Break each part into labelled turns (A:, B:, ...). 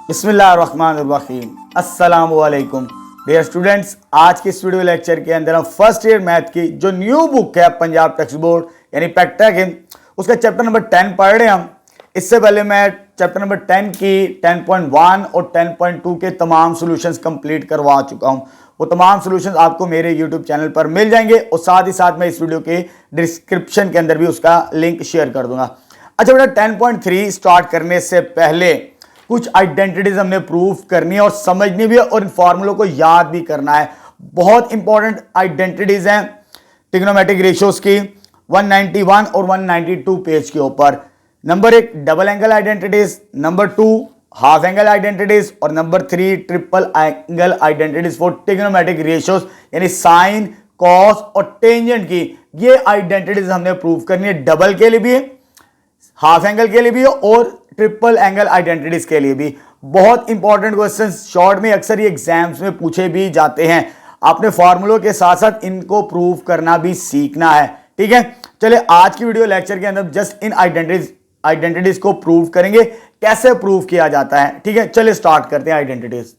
A: बिस्मिल्लाहिर्रहमानिर्रहीम। अस्सलामुअलैकुम dear students, आज की इस वीडियो लेक्चर के अंदर हम फर्स्ट ईयर मैथ की जो न्यू बुक है पंजाब टेक्स्ट बोर्ड यानी पैक्टेक है, उसका चैप्टर नंबर 10 पढ़ रहे हैं हम। इससे पहले मैं चैप्टर नंबर 10 की 10.1 और 10.2 के तमाम सॉल्यूशंस कंप्लीट करवा चुका हूं। वो तमाम सॉल्यूशंस आपको मेरे यूट्यूब चैनल पर मिल जाएंगे और साथ ही साथ मैं इस वीडियो के डिस्क्रिप्शन के अंदर भी उसका लिंक शेयर कर दूंगा। अच्छा बेटा, 10.3 स्टार्ट करने से पहले कुछ आइडेंटिटीज हमने प्रूव करनी है और समझनी भी है और इन फॉर्मूलों को याद भी करना है। बहुत इंपॉर्टेंट आइडेंटिटीज हैं ट्रिग्नोमेट्रिक रेशियोज की 191 और 192 पेज के ऊपर। Number 1 double angle identities, number 2 half angle identities और number 3 triple angle identities for trigonometric ratios यानी साइन, कॉस और टेंजेंट की ये आइडेंटिटीज हमने प्रूव करनी है। डबल के लिए भी, हाफ एंगल के लिए भी और ट्रिपल एंगल आइडेंटिटीज के लिए भी। बहुत इंपॉर्टेंट क्वेश्चंस शॉर्ट में अक्सर ये एग्जाम्स में पूछे भी जाते हैं। आपने फॉर्मूलों के साथ साथ इनको प्रूव करना भी सीखना है, ठीक है। चलिए आज की वीडियो लेक्चर के अंदर जस्ट इन आइडेंटिटीज को प्रूव करेंगे, कैसे प्रूव किया जाता है, ठीक है। चलिए स्टार्ट करते हैं आइडेंटिटीज।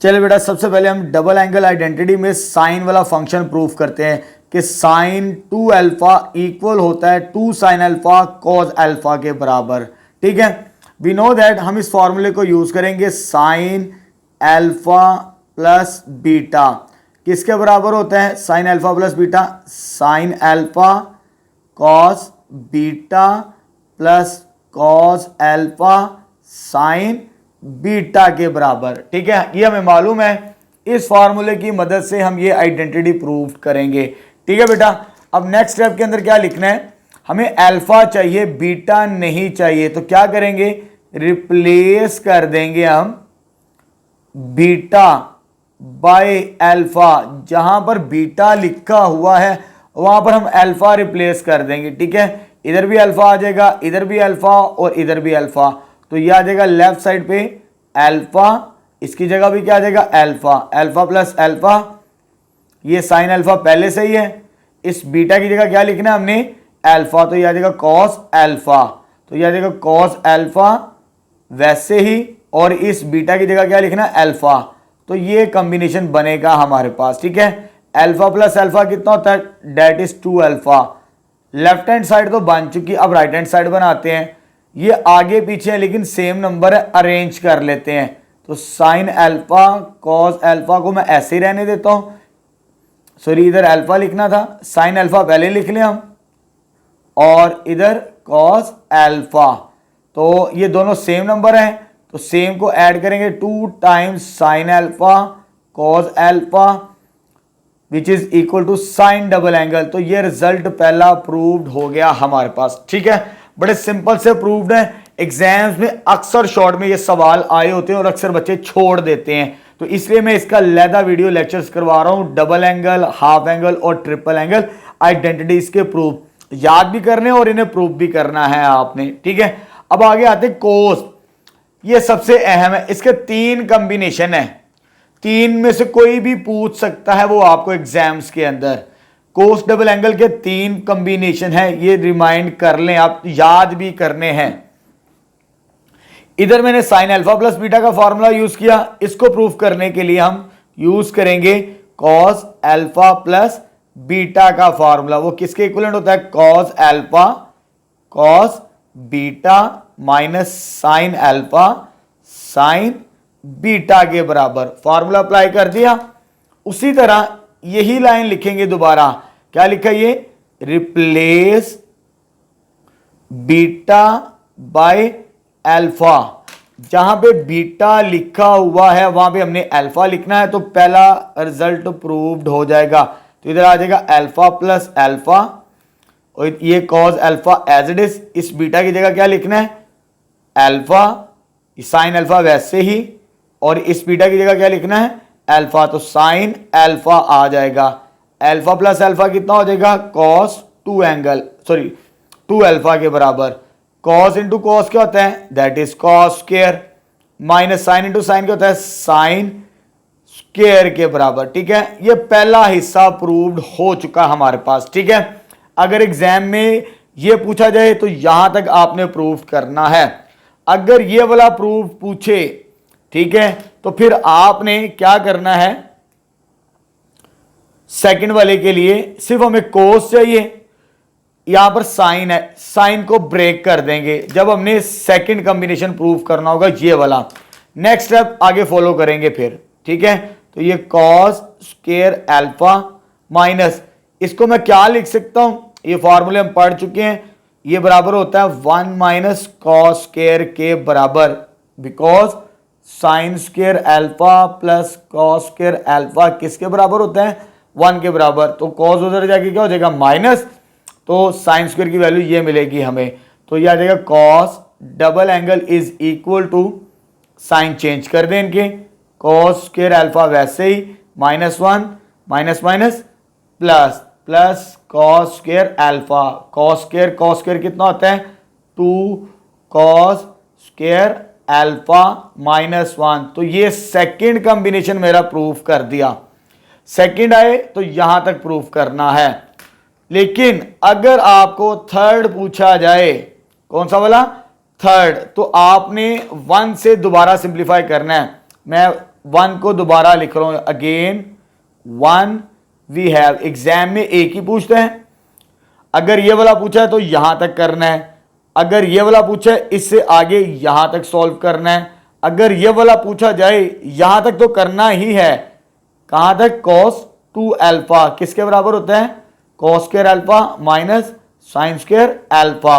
A: चलिए बेटा, सबसे पहले हम डबल एंगल आइडेंटिटी में साइन वाला फंक्शन प्रूव करते हैं कि साइन 2 अल्फा इक्वल होता है 2 साइन अल्फा कॉस अल्फा के बराबर, ठीक है। वी नो दैट हम इस फॉर्मूले को यूज करेंगे साइन अल्फा प्लस बीटा। किसके बराबर होता है sign alpha plus beta? Sine alpha cos beta plus cos alpha sine beta के बराबर, ठीक है। ये हमें मालूम है, इस फॉर्मूले की मदद से हम ये आइडेंटिटी प्रूव करेंगे, ठीक है बेटा। अब नेक्स्ट स्टेप के अंदर क्या लिखना है, हमें अल्फा चाहिए बीटा नहीं चाहिए, तो क्या करेंगे, रिप्लेस कर देंगे हम बीटा बाय अल्फा। जहां पर बीटा लिखा हुआ है वहां पर हम अल्फा रिप्लेस कर देंगे, ठीक है। इधर भी अल्फा आ जाएगा, इधर भी अल्फा और इधर भी अल्फा, तो ये आ जाएगा लेफ्ट साइड पे अल्फा, इसकी जगह भी क्या आ जाएगा अल्फा, अल्फा प्लस अल्फा। ये साइन अल्फा पहले से ही है, इस बीटा की जगह क्या लिखना है हमने अल्फा, तो ये आ जाएगा कॉस अल्फा, तो ये आ जाएगा कॉस अल्फा वैसे ही, और इस बीटा की जगह क्या लिखना है अल्फा, तो ये कॉम्बिनेशन बनेगा हमारे पास, ठीक है। अल्फा प्लस अल्फा कितना होता है, that is 2 alpha. Left hand side तो बन चुकी, अब राइट हैंड साइड बनाते हैं। ये आगे पीछे है लेकिन सेम नंबर है, अरेंज कर लेते हैं। तो साइन अल्फा कॉस अल्फा को मैं ऐसे ही रहने देता हूं, सॉरी इधर अल्फा लिखना था, साइन अल्फा पहले लिख लें हम, और इधर कॉस अल्फा, तो ये दोनों सेम नंबर हैं, तो सेम को ऐड करेंगे 2 times sine alpha cos alpha which is equal to sine double angle. तो ये रिजल्ट पहला प्रूव्ड हो गया हमारे पास, ठीक है। बड़े सिंपल से प्रूव्ड है। एग्जाम्स में अक्सर शॉर्ट में ये सवाल आए होते हैं और अक्सर बच्चे छोड़ देते हैं, तो इसलिए मैं इसका लैदा वीडियो लेक्चर्स करवा रहा हूं। डबल एंगल, हाफ एंगल और ट्रिपल एंगल आइडेंटिटीज के प्रूफ याद भी करने और इन्हें प्रूफ भी करना है आपने, ठीक है। अब आगे आते कोस, ये सबसे अहम है। इसके 3 कॉम्बिनेशन है, 3 में से कोई भी पूछ सकता है वो आपको एग्जाम्स के अंदर। कोस डबल एंगल के 3 कॉम्बिनेशन है, ये रिमाइंड कर लें, आप याद भी करने हैं। इधर मैंने साइन अल्फा प्लस बीटा का फॉर्मूला यूज किया, इसको प्रूफ करने के लिए हम यूज करेंगे कॉस अल्फा प्लस बीटा का फॉर्मूला। वो किसके इक्विवेलेंट होता है, cos alpha cos beta minus sine alpha sine beta के बराबर। फॉर्मूला अप्लाई कर दिया। उसी तरह यही लाइन लिखेंगे दोबारा, क्या लिखा ये, रिप्लेस बीटा बाय अल्फा। जहां पे बीटा लिखा हुआ है वहां पे हमने अल्फा लिखना है, तो पहला रिजल्ट प्रूव्ड हो जाएगा। तो इधर आ जाएगा अल्फा प्लस अल्फा और ये cos alpha as it is. इस बीटा की जगह क्या लिखना है अल्फा, साइन अल्फा वैसे ही, और इस बीटा की जगह क्या लिखना है अल्फा, तो साइन अल्फा आ जाएगा। अल्फा प्लस अल्फा कितना हो जाएगा, कॉस 2 अल्फा के बराबर। कॉस इंटू कॉस क्या होता है, that is cos square, minus sine into sine क्या होता है, साइन स्क्वायर के बराबर, ठीक है। ये पहला हिस्सा प्रूव्ड हो चुका हमारे पास, ठीक है। अगर एग्जाम में ये पूछा जाए तो यहां तक आपने प्रूव करना है। अगर ये वाला प्रूफ पूछे, ठीक है, तो फिर आपने क्या करना है, सेकंड वाले के लिए सिर्फ हमें कोस चाहिए, यहां पर साइन है, साइन को ब्रेक कर देंगे जब हमने सेकंड कॉम्बिनेशन प्रूफ करना होगा ये वाला। नेक्स्ट स्टेप आगे फॉलो करेंगे फिर, ठीक है। तो ये कॉस स्क्वायर अल्फा माइनस, इसको मैं क्या लिख सकता हूं, ये फॉर्मूले हम पढ़ चुके हैं, ये बराबर होता है 1 माइनस कॉस स्क्वायर के बराबर, because sign square alpha plus cos square alpha किसके बराबर होता है, 1 के बराबर। तो कॉस उधर जाके क्या हो जाएगा माइनस, तो साइन स्क्वायर की वैल्यू ये मिलेगी हमें, तो ये आ जाएगा cos double angle is equal to, sign change कर दें इनके, कॉस स्क्वायर अल्फा वैसे ही -1 minus minus plus plus cos square alpha, cos square कितना होता है 2 कॉस स्क्वायर अल्फा -1। तो ये सेकंड कॉम्बिनेशन मेरा प्रूफ कर दिया, सेकंड आए तो यहां तक प्रूफ करना है। लेकिन अगर आपको थर्ड पूछा जाए, कौन सा वाला, थर्ड, तो आपने 1 से दोबारा सिंप्लीफाई करना है। मैं 1 को दोबारा लिख रहा हूं अगेन, 1 वी हैव, एग्जाम में एक ही पूछते हैं, अगर ये वाला पूछा है तो यहां तक करना है, अगर ये वाला पूछा है इससे आगे यहां तक सॉल्व करना है, अगर ये वाला पूछा जाए यहां तक तो करना ही है, कहां तक, cos 2 अल्फा किसके बराबर होता है, cos square alpha minus sign square alpha.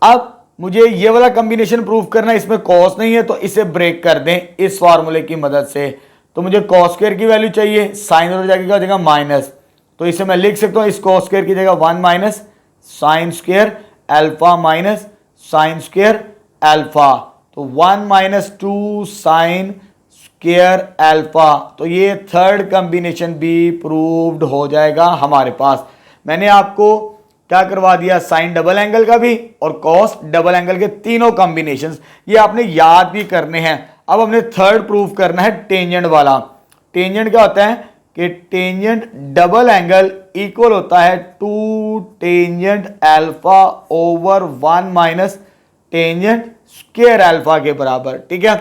A: अब मुझे ये वाला कॉम्बिनेशन प्रूफ करना है, इसमें cos नहीं है तो इसे ब्रेक कर दें इस फार्मूले की मदद से, तो मुझे cos स्क्वायर की वैल्यू चाहिए, साइन हो जाएगा क्या माइनस, तो इसे मैं लिख सकता हूं इस cos स्क्वायर की जगह 1 minus sign square alpha minus sign square alpha, तो 1 माइनस 2 साइन स्क्वायर अल्फा। तो ये थर्ड कॉम्बिनेशन भी प्रूव्ड हो जाएगा हमारे पास। मैंने आपको क्या करवा दिया, साइन डबल एंगल का भी और कॉस डबल एंगल के तीनों कॉम्बिनेशंस, ये आपने याद भी करने हैं। अब हमने थर्ड प्रूफ करना है टेंजेंट वाला। टेंजेंट क्या होता है कि टेंजेंट डबल एंगल इक्वल होता है 2 tangent alpha over 1 minus tangent square alpha के बराबर, ठीक है।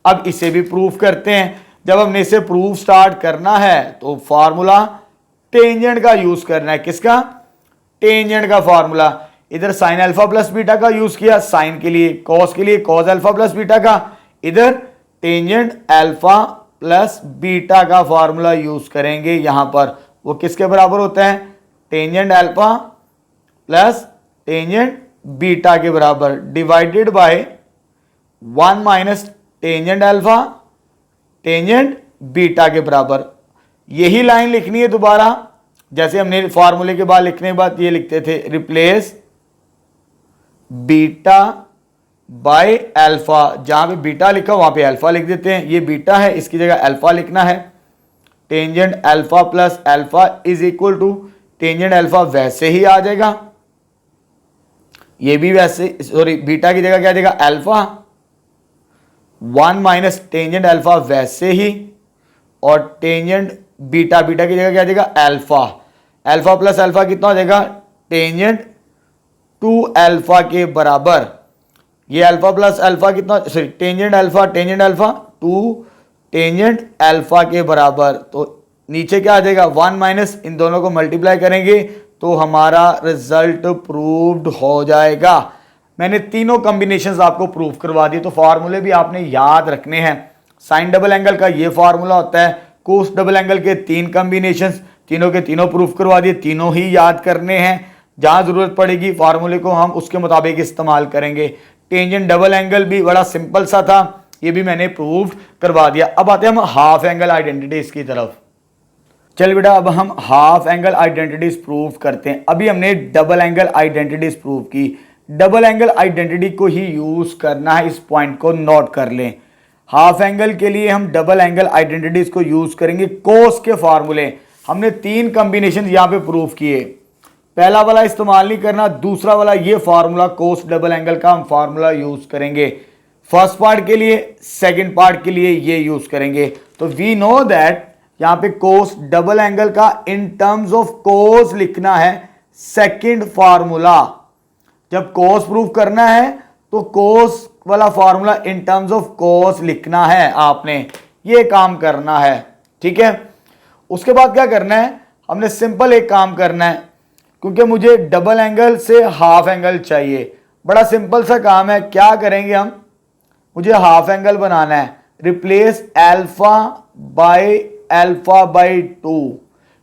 A: अब इसे भी प्रूफ करते हैं। जब हमने इसे प्रूफ स्टार्ट करना है तो फॉर्मूला टेंजेंट का यूज करना है, किसका, टेंजेंट का फॉर्मूला। इधर साइन अल्फा प्लस बीटा का यूज किया साइन के लिए, कॉस के लिए कॉस अल्फा प्लस बीटा का, इधर टेंजेंट अल्फा प्लस बीटा का फॉर्मूला यूज करेंगे यहां पर, वो किसके बराबर होता है, tangent alpha plus tangent beta के बराबर, divided by 1 minus tangent alpha tangent beta के बराबर। यही लाइन लिखनी है दोबारा, जैसे हमने फॉर्मूले के बाद लिखने के बाद ये लिखते थे, रिप्लेस बीटा बाय अल्फा, जहां पे बीटा लिखा वहां पे अल्फा लिख देते हैं, ये बीटा है इसकी जगह अल्फा लिखना है। Tangent alpha plus alpha is equal to, tangent alpha वैसे ही आ जाएगा, ये भी वैसे, सॉरी बीटा की जगह क्या आ जाएगा अल्फा, 1 माइनस टेंजेंट अल्फा वैसे ही, और टेंजेंट बीटा, बीटा की जगह क्या आ जाएगा अल्फा, अल्फा प्लस अल्फा कितना हो जाएगा, टेंजेंट 2 अल्फा के बराबर। ये अल्फा प्लस अल्फा कितना, sorry tangent alpha 2 tangent alpha के बराबर। तो नीचे क्या आ जाएगा 1 माइनस, इन दोनों को मल्टीप्लाई करेंगे तो हमारा रिजल्ट प्रूव्ड हो जाएगा। मैंने तीनों कॉम्बिनेशंस आपको प्रूफ करवा दिए, तो फार्मूले भी आपने याद रखने हैं। साइन डबल एंगल का ये फार्मूला होता है, कोस डबल एंगल के 3 कॉम्बिनेशंस, तीनों के तीनों प्रूफ करवा दिए, तीनों ही याद करने हैं। जहां जरूरत पड़ेगी फार्मूले को हम उसके मुताबिक इस्तेमाल करेंगे। टेंजेंट डबल एंगल भी बड़ा सिंपल सा था, ये भी मैंने प्रूफ करवा दिया। अब आते हैं हम हाफ एंगल आइडेंटिटीज की तरफ। चल बेटा, अब हम हाफ एंगल आइडेंटिटीज प्रूफ करते हैं। अभी हमने डबल एंगल आइडेंटिटीज प्रूफ की, डबल एंगल आइडेंटिटी को ही यूज करना है, इस पॉइंट को नोट कर लें। हाफ एंगल के लिए हम डबल एंगल आइडेंटिटीज को यूज करेंगे, कोस के फार्मूले। हमने 3 कॉम्बिनेशन यहां पे प्रूफ किए, पहला वाला इस्तेमाल नहीं करना, दूसरा वाला ये फार्मूला कोस डबल एंगल का हम फार्मूला यूज करेंगे फर्स्ट पार्ट के लिए, सेकंड पार्ट के लिए ये यूज करेंगे। तो वी नो दैट यहां पे कोस डबल एंगल का इन टर्म्स ऑफ कोस लिखना है सेकंड फार्मूला। जब कोस प्रूफ करना है तो कोस वाला फॉर्मूला इन टर्म्स ऑफ कोस लिखना है, आपने ये काम करना है, ठीक है। उसके बाद क्या करना है, हमने सिंपल एक काम करना है, क्योंकि मुझे डबल एंगल से हाफ एंगल चाहिए। बड़ा सिंपल सा काम है, क्या करेंगे हम, मुझे हाफ एंगल बनाना है, रिप्लेस अल्फा बाय 2,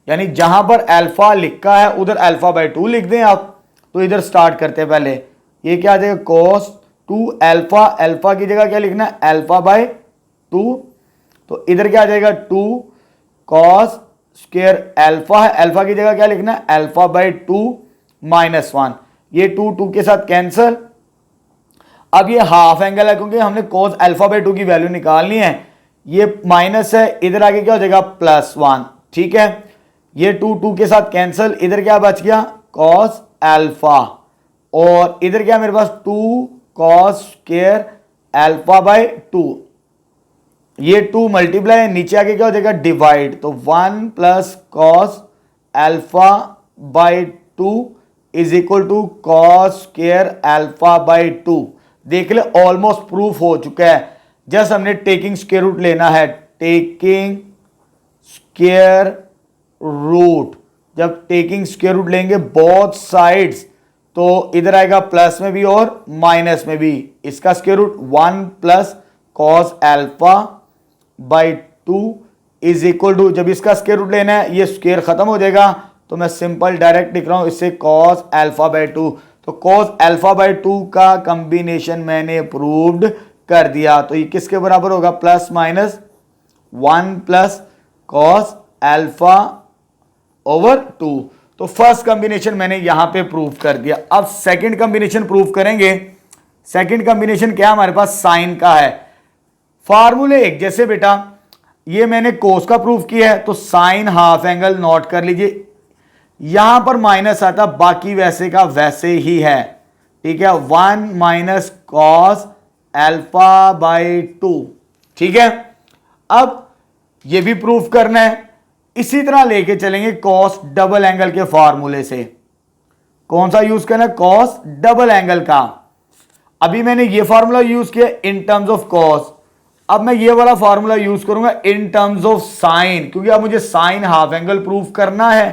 A: यानी जहां पर अल्फा लिखा है उधर अल्फा बाय 2 लिख दें आप। तो इधर स्टार्ट करते हैं, पहले ये क्या आ जाएगा, cos 2 अल्फा, अल्फा की जगह क्या लिखना है, अल्फा बाय 2। तो इधर क्या आ जाएगा, 2 cos स्क्वायर अल्फा है, अल्फा की जगह क्या लिखना है, अल्फा बाय 2 -1। ये 2 के साथ कैंसल। अब ये हाफ एंगल है, क्योंकि हमने cos अल्फा बाय 2 की वैल्यू निकालनी है। ये माइनस है, इधर आगे क्या हो जाएगा, +1, ठीक है। ये 2 के साथ कैंसल, इधर क्या बच गया, cos अल्फा, और इधर क्या मेरे पास 2 cos स्क्वायर अल्फा बाय 2। ये 2 मल्टीप्लाई, नीचे आके क्या हो जाएगा, डिवाइड। तो 1 + cos alpha by 2 is equal to cos square alpha by 2। देख ले, ऑलमोस्ट प्रूफ हो चुका है। जस्ट हमने टेकिंग स्क्वायर रूट लेना है, टेकिंग स्क्वायर रूट। जब टेकिंग स्क्वायर रूट लेंगे बोथ साइड्स, तो इधर आएगा प्लस में भी और माइनस में भी। इसका square root 1 + cos alpha by 2 is equal to, जब इसका स्क्वायर रूट लेना है ये स्क्वायर खत्म हो जाएगा, तो मैं सिंपल डायरेक्ट लिख रहा हूं इससे cos अल्फा बाय 2। तो cos अल्फा बाय 2 का कॉम्बिनेशन मैंने प्रूव्ड कर दिया। तो ये किसके बराबर होगा, +(-1 + cos अल्फा ओवर 2। तो फर्स्ट कॉम्बिनेशन मैंने यहां पे प्रूव कर दिया। अब सेकंड कॉम्बिनेशन प्रूव करेंगे। सेकंड कॉम्बिनेशन क्या हमारे पास, साइन का है। फार्मूले एक जैसे बेटा, ये मैंने कोस का प्रूव किया है, तो साइन हाफ एंगल नोट कर लीजिए। यहां पर माइनस आता, बाकी वैसे का वैसे ही है, ठीक है। 1 - cos अल्फा बाय 2, ठीक है। अब ये भी प्रूफ करना है, इसी तरह लेके चलेंगे कॉस डबल एंगल के फॉर्मूले से। कौन सा यूज करना है, कॉस डबल एंगल का। अभी मैंने ये फॉर्मूला यूज किया इन टर्म्स ऑफ कॉस, अब मैं ये वाला फॉर्मूला यूज करूंगा इन टर्म्स ऑफ साइन, क्योंकि अब मुझे साइन हाफ एंगल प्रूफ करना है।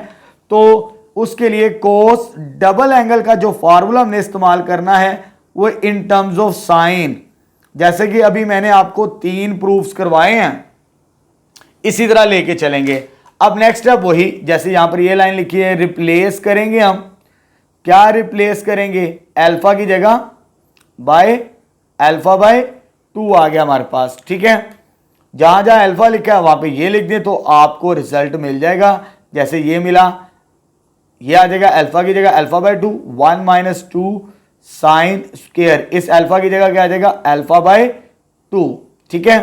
A: तो उसके लिए कॉस डबल एंगल का जो फॉर्मूला हमने इस्तेमाल करना है वो इन टर्म्स ऑफ साइन। जैसे कि अभी मैंने आपको 3 प्रूफ्स करवाए हैं, इसी तरह लेके चलेंगे। अब नेक्स्ट स्टेप वही, जैसे यहां पर ये लाइन लिखी है, रिप्लेस करेंगे हम। क्या रिप्लेस करेंगे, अल्फा की जगह बाय अल्फा बाय 2 आ गया हमारे पास, ठीक है। जहां जहां अल्फा लिखा है वहां पे ये लिख दें तो आपको रिजल्ट मिल जाएगा। जैसे ये मिला, ये आ जाएगा अल्फा की जगह अल्फा बाय 2, 1 - 2 साइन स्क्वायर, इस अल्फा की जगह क्या आ जाएगा, अल्फा बाय 2, ठीक है।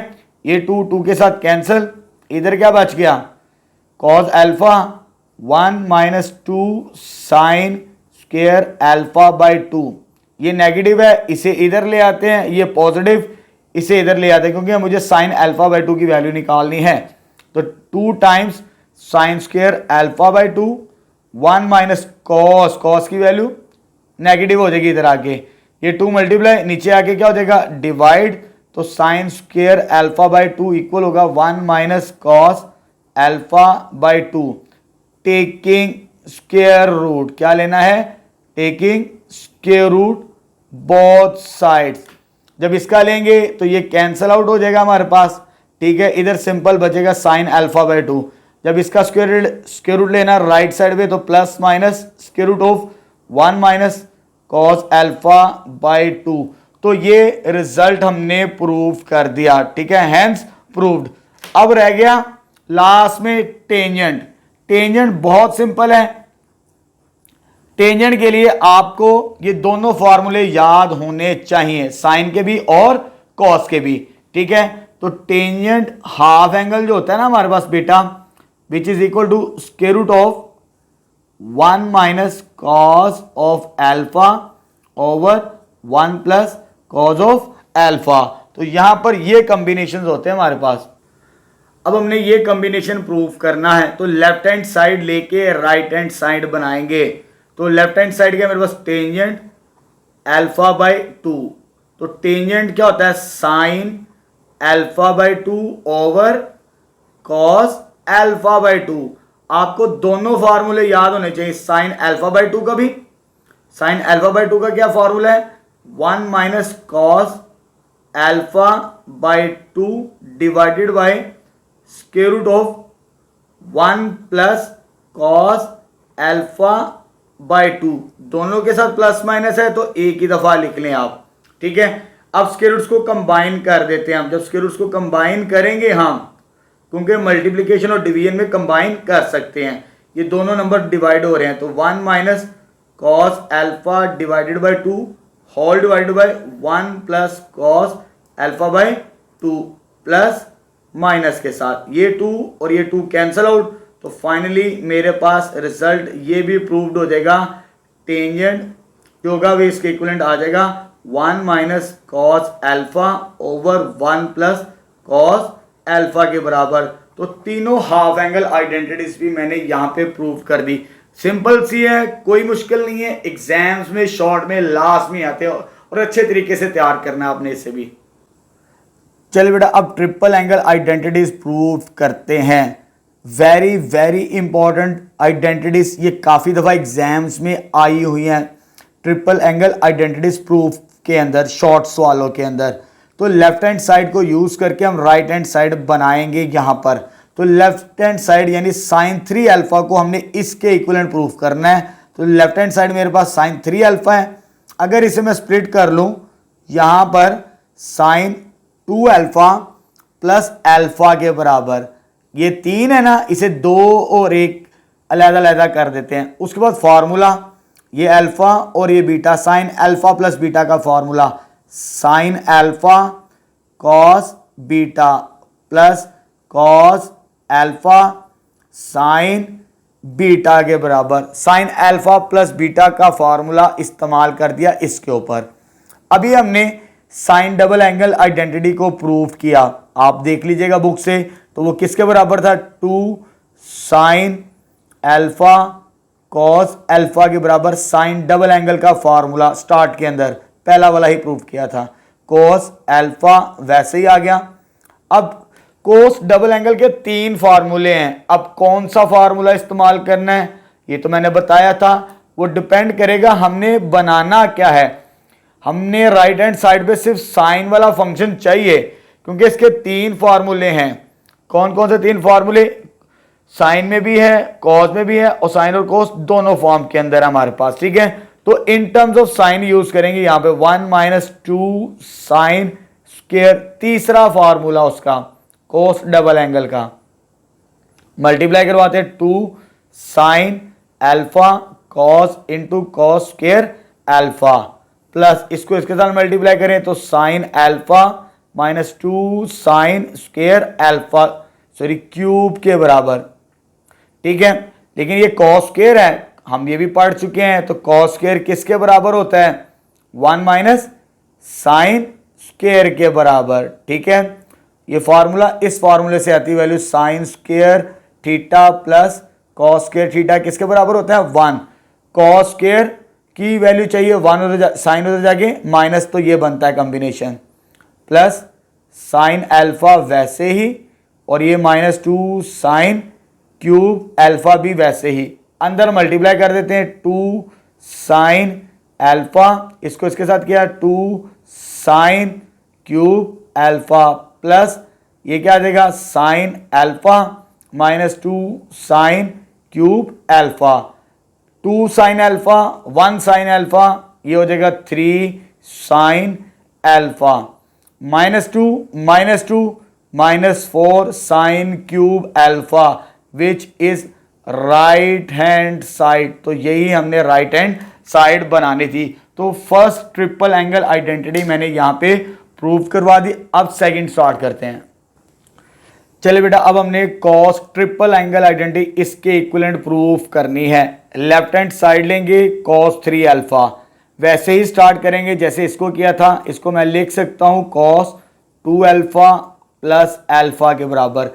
A: ये 2 के साथ कैंसिल, इधर क्या बच गया, cos alpha 1 - 2 sign square alpha by 2। ये नेगेटिव है, इसे इधर ले आते हैं, ये पॉजिटिव, इसे इधर ले आते हैं, क्योंकि मुझे साइन अल्फा बाय 2 की वैल्यू निकालनी है। तो 2 times sign square alpha by 2, 1 - cos की वैल्यू नेगेटिव हो जाएगी इधर आके, ये 2 मल्टीप्लाई, नीचे आके क्या हो जाएगा, डिवाइड। तो sine square alpha by 2 equal होगा 1 - cos alpha by 2। Taking square root, क्या लेना है, taking square root both sides. जब इसका लेंगे तो ये कैंसल आउट हो जाएगा हमारे पास, ठीक है। इधर सिंपल बचेगा साइन अल्फा बाय 2। जब इसका स्क्वायर रूट लेना राइट साइड में, तो plus minus square root of 1 - cos alpha by 2। तो ये रिजल्ट हमने प्रूव कर दिया, ठीक है, हैंस प्रूव्ड। अब रह गया लास्ट में टेंजेंट। टेंजेंट बहुत सिंपल है। टेंजेंट के लिए आपको ये दोनों फॉर्मूले याद होने चाहिए, साइन के भी और कॉस के भी, ठीक है। तो टेंजेंट हाफ एंगल जो होता है ना हमारे पास बेटा, which is equal to square root of 1 - cos of alpha over 1 + cos of alpha. तो यहां पर ये कॉम्बिनेशंस होते हैं हमारे पास। अब हमने ये कॉम्बिनेशन प्रूव करना है, तो लेफ्ट हैंड साइड लेके राइट हैंड साइड बनाएंगे। तो लेफ्ट हैंड साइड क्या मेरे पास, टेंजेंट अल्फा बाय 2, तो टेंजेंट क्या होता है, sine alpha by 2 over cos alpha by 2। आपको दोनों फार्मूले याद होने चाहिए, साइन अल्फा बाई 2 का भी, साइन अल्फा बाई 2 का क्या फार्मूला है, 1 minus cos alpha by 2 divided by square root of 1 plus cos alpha by 2। दोनों के साथ प्लस माइनस है तो एक ही दफा लिख लें आप, ठीक है। अब स्क्वायर रूट्स को कंबाइन कर देते हैं हम। जब स्क्वायर रूट्स को कंबाइन करेंगे हम, क्योंकि मल्टीप्लिकेशन और डिवीजन में कंबाइन कर सकते हैं, ये दोनों नंबर डिवाइड हो रहे हैं, तो 1 minus cos alpha divided by 2 whole divided by 1 plus cos alpha by 2 plus minus के साथ ये 2 और ये 2 कैंसल आउट। तो फाइनली मेरे पास रिजल्ट ये भी प्रूव्ड हो जाएगा, टेंजेंट जो होगा वो इसके इक्विवेलेंट आ जाएगा 1 minus cos alpha over 1 plus cos alpha के बराबर। तो तीनों हाफ एंगल आइडेंटिटीज भी मैंने यहाँ पे प्रूव कर दी। सिंपल सी है, कोई मुश्किल नहीं है, एग्जाम्स में शॉर्ट में लास्ट में आते हैं और अच्छे तरीके से तैयार करना है आपने इसे भी। चलिए बेटा अब ट्रिपल एंगल आइडेंटिटीज प्रूव करते हैं। वेरी वेरी इंपॉर्टेंट आइडेंटिटीज, ये काफ़ी दफ़ा एग्जाम्स में आई हुई हैं ट्रिपल एंगल आइडेंटिटीज प्रूफ के अंदर, शॉर्ट सवालों के अंदर। तो लेफ्ट हैंड साइड को यूज़ करके हम राइट हैंड साइड बनाएंगे यहाँ पर। तो लेफ्ट हैंड साइड यानी साइन 3 अल्फा को हमने इसके इक्विवेलेंट प्रूफ करना है। तो लेफ्ट हैंड साइड मेरे पास साइन 3 अल्फा है, अगर इसे मैं स्प्लिट कर लूँ यहाँ पर साइन 2 अल्फा प्लस अल्फा के बराबर, ये 3 है ना, इसे 2 और 1 अलग-अलग कर देते हैं। उसके बाद फार्मूला, ये अल्फा और ये beta, sine alpha plus beta का formula sine alpha cos beta plus cos alpha sine beta के बराबर। साइन अल्फा प्लस बीटा का फार्मूला इस्तेमाल कर दिया इसके ऊपर। अभी हमने साइन डबल एंगल आइडेंटिटी को प्रूव किया, आप देख लीजिएगा बुक से। तो वो किसके बराबर था, 2 साइन अल्फा कॉस अल्फा के बराबर साइन डबल एंगल का फार्मूला स्टार्ट के अंदर पहला वाला ही प्रूव किया था, कॉस अल्फा वैसे ही आ गया। अब कॉस डबल एंगल के 3 फार्मूले हैं, अब कौन सा फार्मूला इस्तेमाल करना है ये तो मैंने बताया था, वो डिपेंड करेगा हमने बनाना क्या है। हमने राइट हैंड साइड पे सिर्फ साइन वाला फंक्शन चाहिए, क्योंकि इसके 3 फार्मूले हैं। कौन कौन से 3 फार्मूले, साइन में भी है कॉस में भी है, और साइन और कॉस दोनों फॉर्म के अंदर हमारे पास, ठीक है। तो इन टर्म्स ऑफ साइन यूज करेंगे यहाँ पे 1 माइनस 2 साइन स्क्वायर, तीसरा फार्मूला उसका कॉस डबल एंगल का, मल्टीप्लाई करवाते हैं 2 sign alpha cos into cos square alpha plus इसको इसके साथ मल्टीप्लाई करें तो sine alpha minus 2 sign square alpha sorry cube के बराबर, ठीक है। लेकिन ये कॉस स्क्वायर है, हम ये भी पढ़ चुके हैं, तो कॉस स्क्वायर किसके बराबर होता है, 1 माइनस साइन स्क्वायर के बराबर, ठीक है। ये फार्मूला, इस फार्मूले से आती value sine square theta plus cos square theta किसके बराबर होता है, 1। कॉस स्क्वायर की वैल्यू चाहिए 1 उधर साइन उधर जाके माइनस, तो ये बनता है कॉम्बिनेशन, प्लस साइन अल्फा वैसे ही, और ये माइनस 2 साइन क्यूब अल्फा भी वैसे ही, अंदर मल्टीप्लाई कर देते हैं 2 साइन अल्फा, इसको इसके साथ किया 2 साइन क्यूब अल्फा प्लस ये क्या आ जाएगा sine alpha minus 2 sine cube alpha, 2 sine alpha 1 sine alpha, ये हो जाएगा 3 sine alpha minus 2 minus 4 sine cube alpha which is right hand side. तो यही हमने राइट हैंड साइड बनानी थी। तो फर्स्ट ट्रिपल एंगल आइडेंटिटी मैंने यहाँ पे प्रूव करवा दी। अब सेकंड स्टार्ट करते हैं। चलिए बेटा, अब हमने कॉस ट्रिपल एंगल आइडेंटिटी इसके इक्विवेलेंट प्रूफ करनी है। लेफ्ट हैंड साइड लेंगे कॉस 3 अल्फा, वैसे ही स्टार्ट करेंगे जैसे इसको किया था। इसको मैं लिख सकता हूँ कॉस 2 अल्फा प्लस अल्फा के बराबर।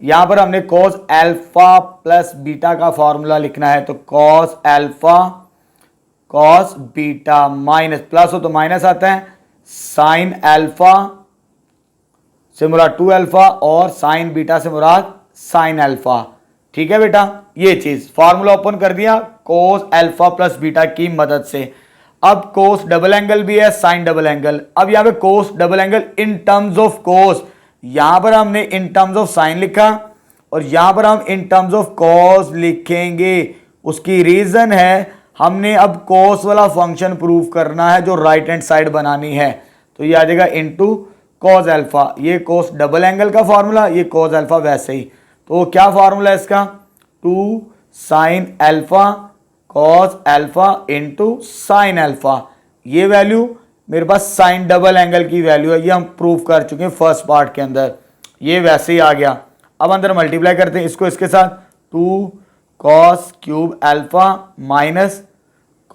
A: यहाँ पर हमने कॉस अल्फा प्लस बीटा का फॉर्मूला लिखना है, तो cos alpha cos beta minus, plus हो तो माइनस आता है, साइन अल्फा से मुराद 2 अल्फा और साइन बीटा से मुराद साइन अल्फा। ठीक है बेटा, ये चीज फॉर्मूला ओपन कर दिया कोस अल्फा प्लस बीटा की मदद से। अब कोस डबल एंगल भी है, साइन डबल एंगल। अब यहां पे cos double angle in terms of cos, यहां पर हमने इन टर्म्स ऑफ साइन लिखा और यहां पर हम इन टर्म्स ऑफ कॉस लिखेंगे। उसकी रीजन है हमने अब कॉस वाला फंक्शन प्रूव करना है जो राइट हैंड साइड बनानी है, तो ये आ जाएगा इनटू कॉस अल्फा। ये कॉस डबल एंगल का फॉर्मूला, ये कॉस अल्फा वैसे ही। तो क्या फॉर्मूला है इसका, 2 sign alpha cos alpha into sine alpha. ये वैल्यू मेरे पास साइन डबल एंगल की वैल्यू है, ये हम प्रूव कर चुके हैं फर्स्ट पार्ट के अंदर, ये वैसे ही आ गया। अब अंदर मल्टीप्लाई करते हैं इसको इसके साथ, 2 cos cube alpha minus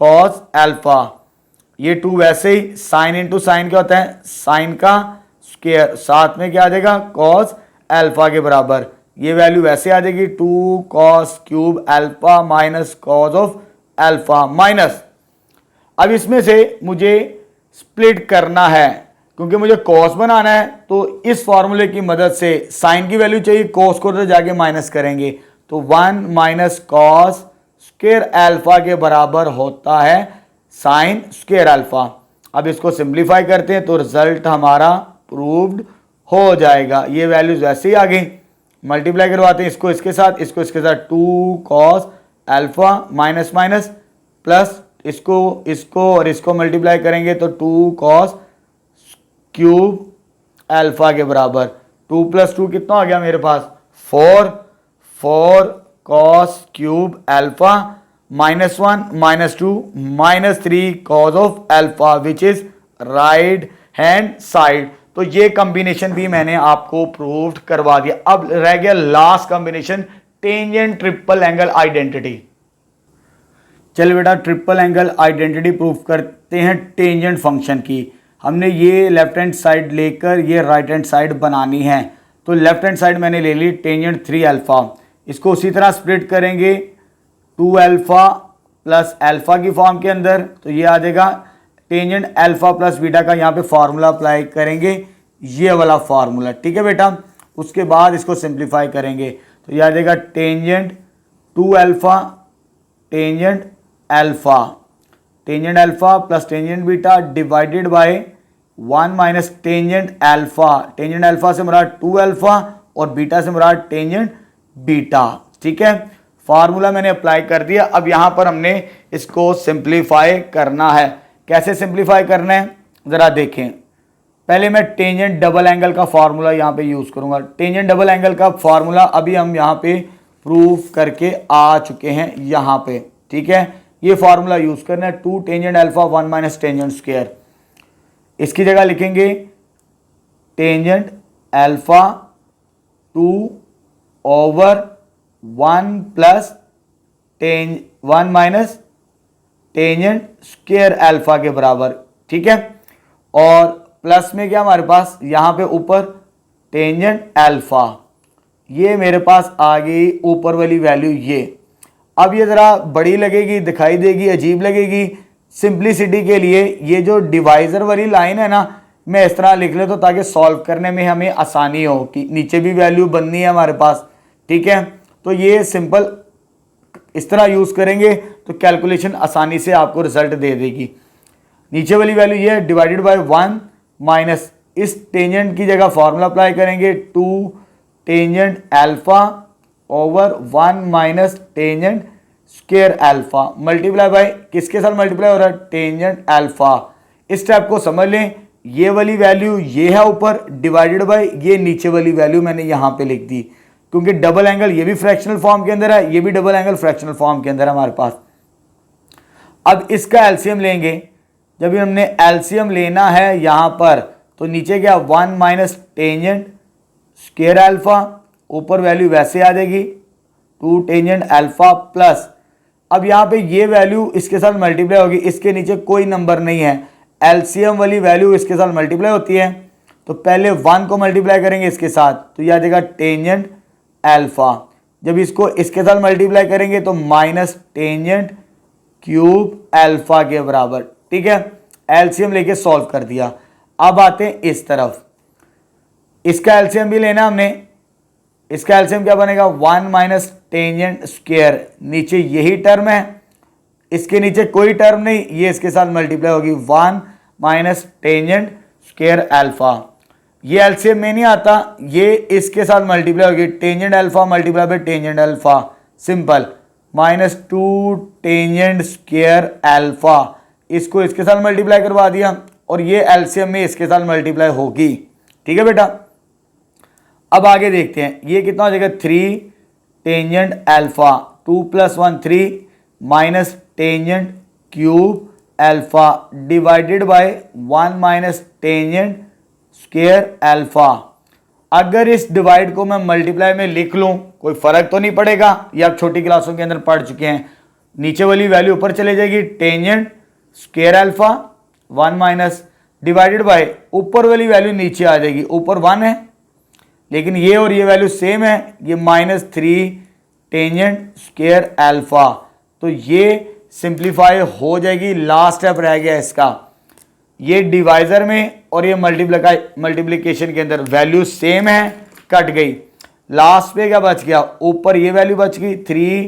A: cos alpha. ये 2 वैसे ही, साइन इंटू साइन क्या होता है, साइन का स्क्वायर, साथ में क्या आ जाएगा कॉस अल्फा के बराबर। ये वैल्यू वैसे आ जाएगी 2 cos cube alpha minus cos of alpha minus. अब इसमें से मुझे स्प्लिट करना है क्योंकि मुझे कॉस बनाना है, तो इस फॉर्मूले की मदद से साइन की वैल्यू चाहिए, कॉस को तो जाके माइनस करेंगे, तो 1 माइनस कॉस स्क्वायर अल्फा के बराबर होता है साइन स्क्वायर अल्फा। अब इसको सिंप्लीफाई करते हैं तो रिजल्ट हमारा प्रूव्ड हो जाएगा। ये वैल्यूज वैसे ही आ गई, मल्टीप्लाई करवाते हैं इसको इसके साथ, इसको इसके साथ, 2 cos alpha minus minus plus इसको और इसको मल्टीप्लाई करेंगे तो 2 कॉस क्यूब अल्फा के बराबर। 2 + 2 कितना आ गया मेरे पास 4 cos cube alpha -1 -2 -3 cos of alpha which is right hand side. तो ये कॉम्बिनेशन भी मैंने आपको प्रूव करवा दिया। अब रह गया last combination, tangent triple angle identity. चलिए बेटा, ट्रिपल एंगल आइडेंटिटी प्रूफ करते हैं टेंजेंट फंक्शन की। हमने ये लेफ्ट हैंड साइड लेकर ये राइट हैंड साइड बनानी है, तो लेफ्ट हैंड साइड मैंने ले ली टेंजेंट 3 अल्फा। इसको उसी तरह स्प्लिट करेंगे 2 अल्फा प्लस अल्फा की फॉर्म के अंदर, तो ये आ जाएगा टेंजेंट अल्फा प्लस बीटा का, यहाँ पे फॉर्मूला अप्लाई करेंगे, ये वाला फॉर्मूला। ठीक है बेटा, उसके बाद इसको सिंप्लीफाई करेंगे तो ये आ जाएगा tangent 2 alpha tangent alpha plus tangent beta divided by 1 minus tangent alpha से मुराद 2 अल्फा और बीटा से मुराद टेंजेंट बीटा। ठीक है, फार्मूला मैंने अप्लाई कर दिया। अब यहां पर हमने इसको सिंप्लीफाई करना है। कैसे सिंप्लीफाई करना है जरा देखें। पहले मैं टेंजेंट डबल एंगल का फार्मूला यहां पे यूज करूंगा। टेंजेंट डबल एंगल का फार्मूला अभी हम यहां पे प्रूफ करके आ चुके हैं यहां पे। ठीक है, ये फार्मूला यूज करना है, 2 tangent alpha 1 minus tangent square. इसकी जगह लिखेंगे tangent alpha 2 over 1 plus 1 minus tangent square alpha के बराबर। ठीक है, और प्लस में क्या हमारे पास यहां पे ऊपर टेंजेंट अल्फा, ये मेरे पास आ गई ऊपर वाली वैल्यू ये। अब ये ज़रा बड़ी लगेगी, दिखाई देगी, अजीब लगेगी। सिंप्लिसिटी के लिए ये जो डिवाइज़र वाली लाइन है ना, मैं इस तरह लिख ले तो ताकि सॉल्व करने में हमें आसानी हो कि नीचे भी वैल्यू बननी है हमारे पास। ठीक है, तो ये सिंपल इस तरह यूज़ करेंगे तो कैलकुलेशन आसानी से आपको रिजल्ट दे देगी। नीचे वाली वैल्यू ये डिवाइडेड बाय 1 माइनस इस टेंजेंट की जगह फॉर्मूला अप्लाई करेंगे 2 tangent alpha over 1 minus tangent square alpha multiply by किसके साथ मल्टीप्लाई हो रहा है, टेंजेंट अल्फा। इस स्टेप को समझ लें, ये वाली वैल्यू ये है ऊपर डिवाइडेड बाय ये नीचे वाली वैल्यू मैंने यहां पे लिख दी, क्योंकि डबल एंगल ये भी फ्रैक्शनल फॉर्म के अंदर है, ये भी डबल एंगल फ्रैक्शनल फॉर्म के अंदर है हमारे पास। अब इसका एलसीएम लेंगे। जब भी हमने एलसीएम लेना है यहां पर, तो नीचे क्या 1 माइनस टेंजेंट स्क्वायर अल्फा, ऊपर वैल्यू वैसे आ जाएगी 2 टेंजेंट अल्फा प्लस, अब यहां पे ये वैल्यू इसके साथ मल्टीप्लाई होगी, इसके नीचे कोई नंबर नहीं है, एलसीएम वाली वैल्यू इसके साथ मल्टीप्लाई होती है, तो पहले 1 को मल्टीप्लाई करेंगे इसके साथ तो यह आ जाएगा टेंजेंट अल्फा। जब इसको इसके साथ मल्टीप्लाई करेंगे तो माइनस टेंजेंट क्यूब अल्फा के बराबर। ठीक है, एलसीएम लेके सॉल्व कर दिया। अब आते हैं इस तरफ, इसका एलसीएम भी लेना हमने। इसका एलसीएम क्या बनेगा, 1 माइनस टेंजेंट स्क्वायर, नीचे यही टर्म है, इसके नीचे कोई टर्म नहीं, ये इसके साथ मल्टीप्लाई होगी 1 माइनस टेंजेंट स्क्वायर अल्फा। ये एलसीएम में नहीं आता, ये इसके साथ मल्टीप्लाई होगी, tangent alpha multiply by tangent alpha, simple, -2 tangent square alpha, इसको इसके साथ मल्टीप्लाई करवा दिया और ये एलसीएम में इसके साथ मल्टीप्लाई होगी। ठीक है बेटा, अब आगे देखते हैं ये कितना हो जाएगा, 3 tangent alpha, 2 + 1 3 minus tangent cube alpha divided by 1 minus tangent square alpha. अगर इस डिवाइड को मैं मल्टीप्लाई में लिख लूं कोई फर्क तो नहीं पड़ेगा, ये आप छोटी क्लासों के अंदर पढ़ चुके हैं। नीचे वाली वैल्यू ऊपर चले जाएगी, tangent square alpha 1 minus divided by ऊपर वाली वैल्यू नीचे आ जाएगी, ऊपर 1 है लेकिन ये और ये वैल्यू सेम है, ये -3 टेंजेंट स्क्वायर अल्फा, तो ये सिंप्लीफाई हो जाएगी। लास्ट स्टेप रह गया इसका, ये डिवाइजर में और ये मल्टीप्लिकेशन के अंदर वैल्यू सेम है, कट गई। लास्ट पे क्या बच गया, ऊपर ये वैल्यू बच गई 3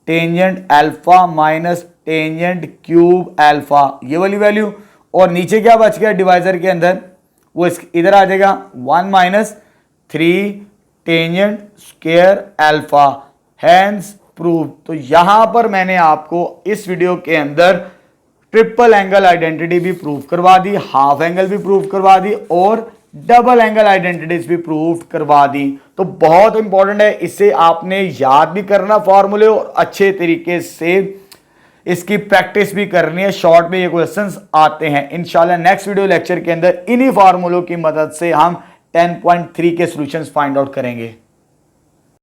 A: tangent alpha minus tangent cube alpha, ये वाली वैल्यू, और नीचे क्या बच गया डिवाइजर के अंदर, वो इधर आ जाएगा 1 minus 3 tangent square alpha, hence prove. तो यहां पर मैंने आपको इस वीडियो के अंदर ट्रिपल एंगल आइडेंटिटी भी प्रूव करवा दी, हाफ एंगल भी प्रूव करवा दी और डबल एंगल आइडेंटिटीज भी प्रूव करवा दी। तो बहुत इंपॉर्टेंट है, इससे आपने याद भी करना फॉर्मूले और अच्छे तरीके से इसकी प्रैक्टिस भी करनी है। शॉर्ट में ये क्वेश्चंस आते हैं। इंशाल्लाह नेक्स्ट वीडियो लेक्चर के अंदर इन्हीं फार्मूलों की मदद से हम 10.3 के सॉल्यूशंस फाइंड आउट करेंगे।